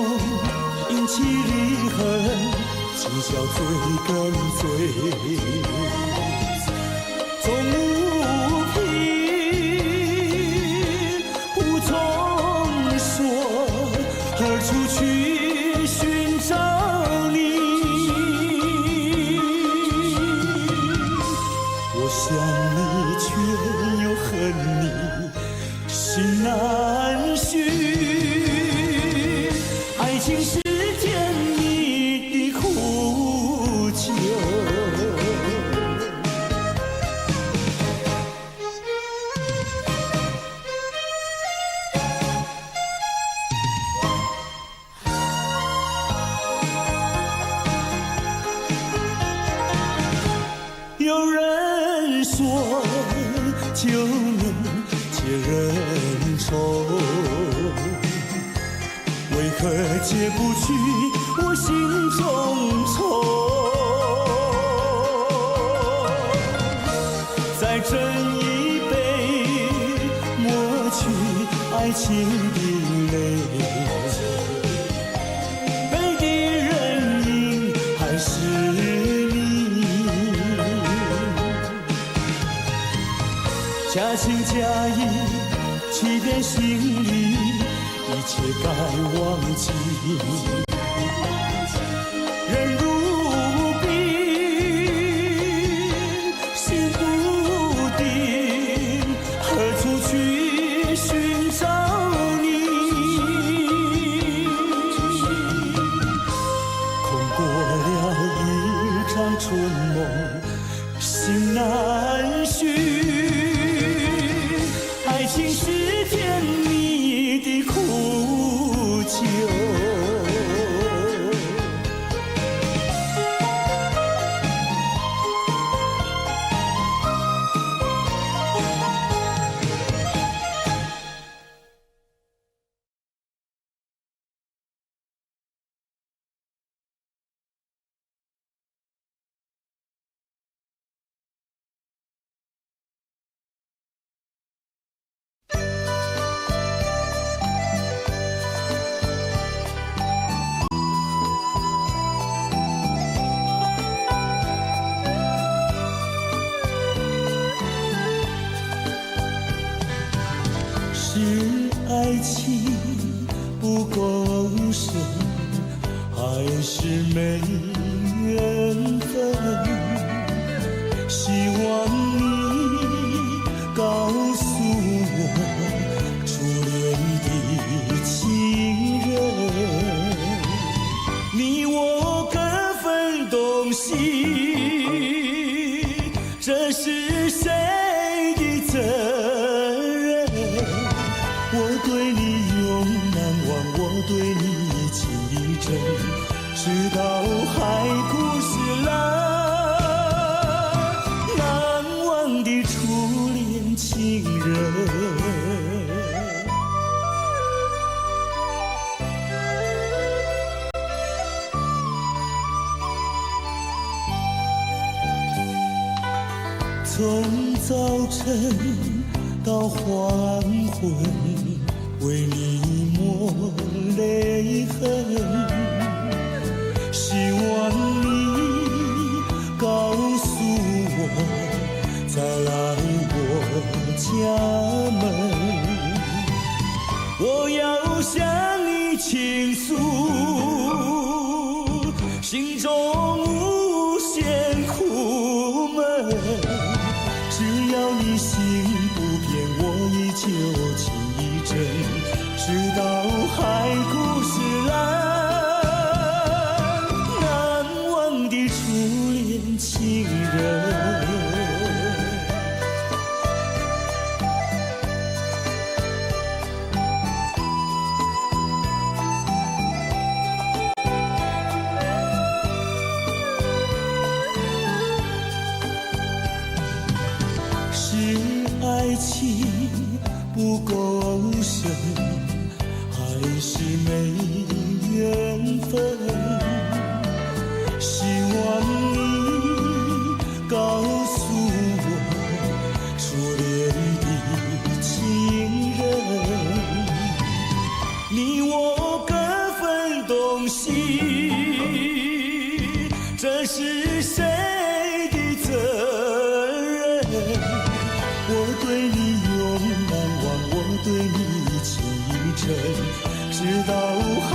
引起离恨，今宵醉更醉。终无凭，无从说，何处去寻找你？我想你，却又恨你，心难续。爱情是甜蜜的苦酒，有人说酒能解人愁，为何解不去我心中愁？再斟一杯，抹去爱情的泪。杯底人影还是你，假情假意，欺骗心里。一切该忘记，人如冰，心不定，何处去寻找你？空过了一场春梦，心难续。爱情是甜蜜的苦酒，情不够深，还是没缘分。希望你告诉我，初恋的情人，你我各分东西，这是谁的责任？我对你永难忘，我对你情意真，直到海枯石烂。难忘的初恋情人。从早晨到黄昏，为你抹泪痕。希望你告诉我，再来我家门。我要向你倾诉心中无限苦闷。只要你心不变，我依旧情意真，直到海枯石烂。难忘的初恋情人。爱情不够深，还是没缘分。希望你告诉我，初恋的情人，你我各分东西，这是谁的责任？我对你永难忘，我对你情意真，直到海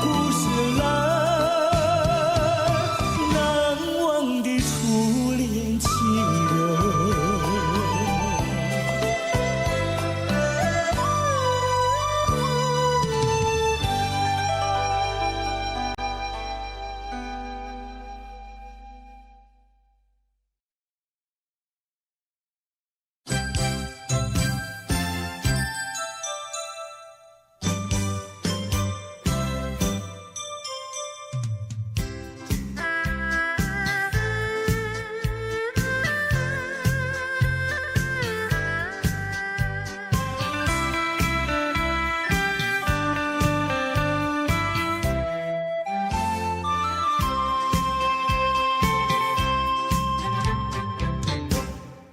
枯石烂。难忘的初恋情人。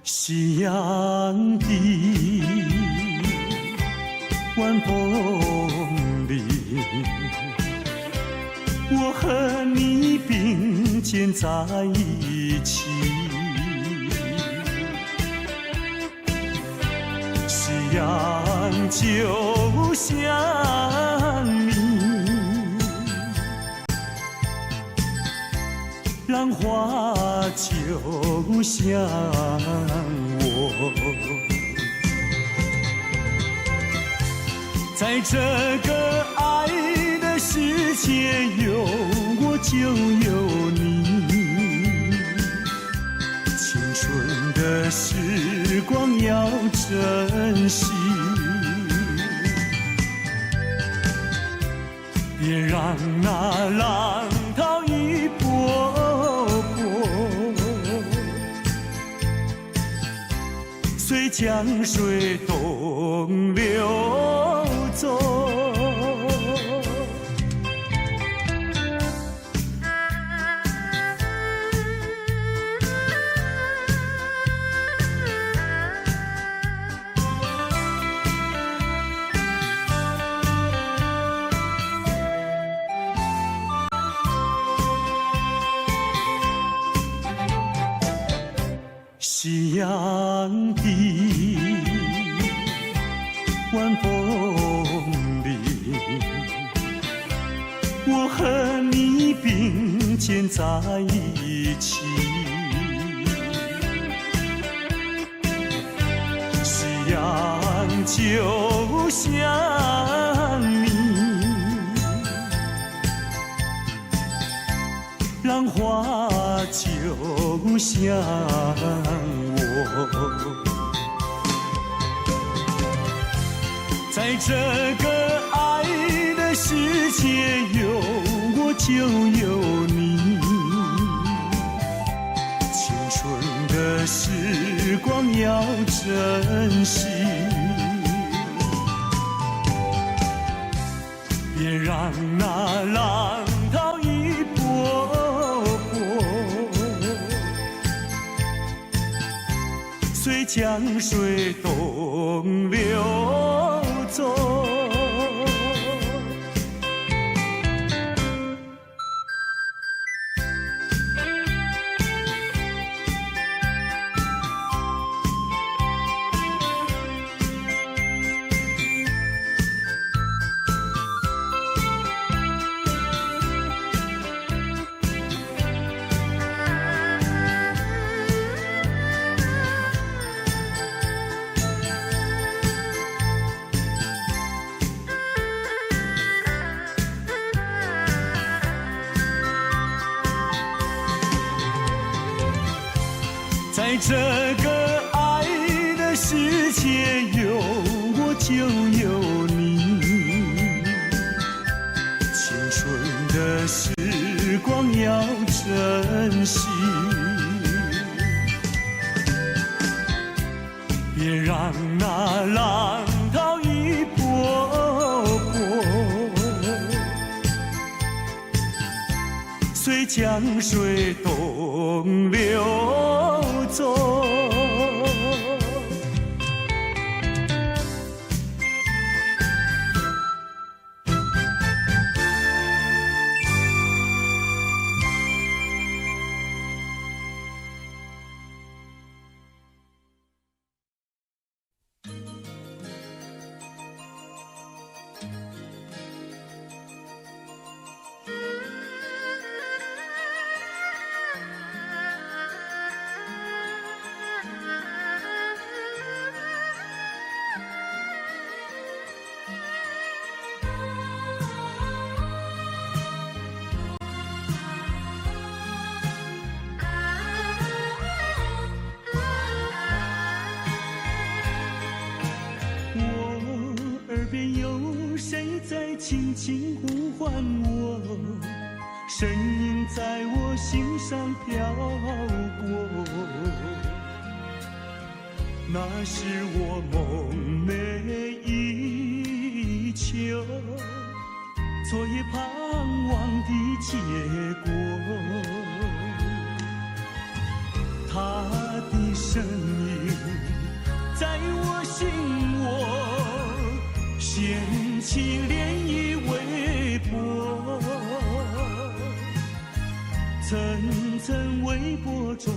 夕阳的晚风里，我和你并肩在一起。夕阳就像你，浪花就像我，在这个爱的世界，有我就有你。青春的时光要珍惜，别让那浪涛一波波随江水东流走。夕阳的晚风里，间在一起。夕阳就像你，浪花就像我，在这个爱的世界，有我就有你。青春的时光要珍惜，别让那浪涛一波波，随江水东流走。在这个爱的世界，有我就有你。青春的时光要珍惜，别让那浪涛一波波，随江水东流走。轻轻呼唤我，声音在我心上飘过，那是我梦寐以求，昨夜盼望的结果。他的声音在我心窝，掀起涟漪微波，层层微波中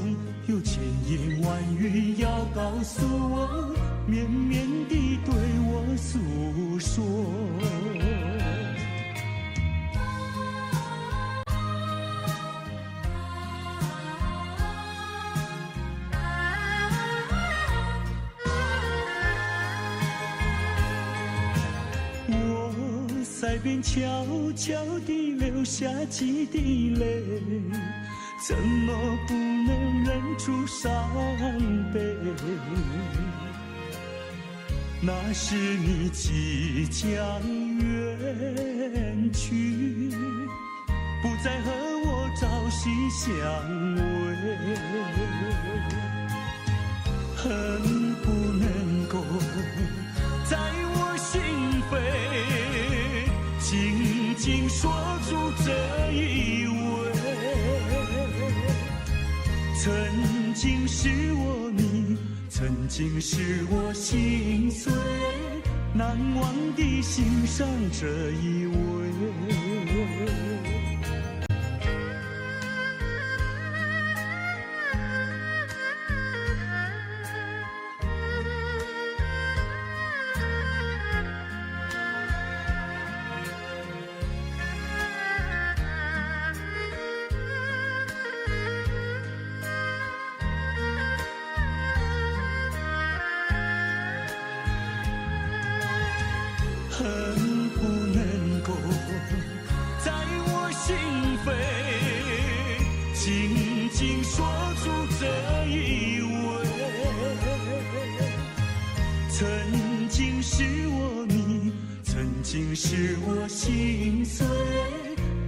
有千言万语要告诉我，绵绵地对我诉说。腮边悄悄地流下几滴泪，怎么不能忍住伤悲？那是你即将远去，不再和我朝夕相偎，恨不能够在我心扉紧紧锁住这一吻，曾经是我你，曾经是我心碎，难忘地欣赏这一位。使我心碎，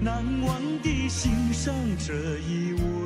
难忘地欣赏这一吻。